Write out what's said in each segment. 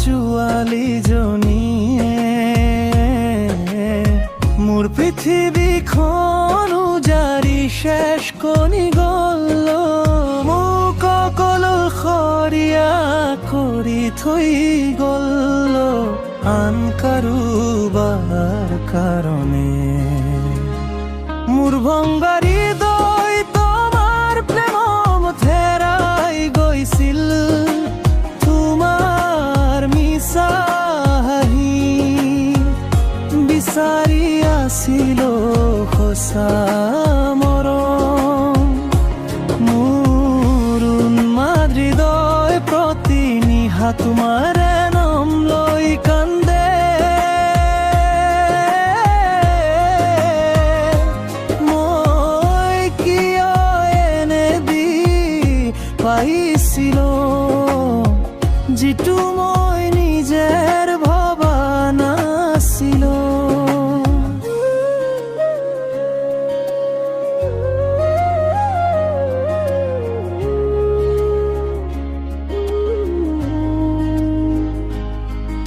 ছোৱালী জনীয়ে মোৰ পৃথিৱীখন উজাৰি শেষ কৰি গ'ল, মোক অকল সৰিয়া কৰি থৈ গ'ল আন কাৰোবাৰ কাৰণে। মোৰ ভংগা হৃদয় তোমাৰ প্ৰেমত হেৰাই গৈছিল, তোমাৰ মিছা হাঁহি বিচাৰি আছিলো সঁচা মৰম। মোৰ উন্মাদ হৃদয় প্ৰতি নিশা তোমাৰ নাম লৈ কান্দে, মই কিয় এনে দি পাইছিলো যিটো মই নিজেৰ ভবা নাছিলো।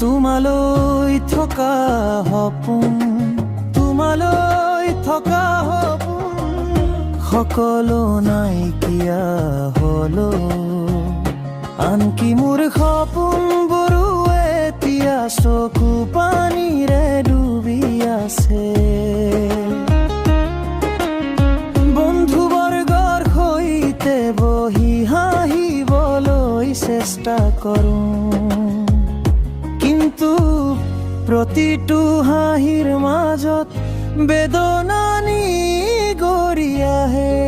তোমালৈ থকা সপোন, তোমালৈ থকা সপোন সকলো নাইকিয়া হলো, আনকি মোৰ সপোনবোৰো এতিয়া চকু পানীৰে ডুবি আছে। বন্ধুবৰ্গৰ সৈতে বহি হাঁহিবলৈ চেষ্টা কৰোঁ, কিন্তু প্ৰতিটো হাঁহিৰ মাজত বেদনা গৰি আহে।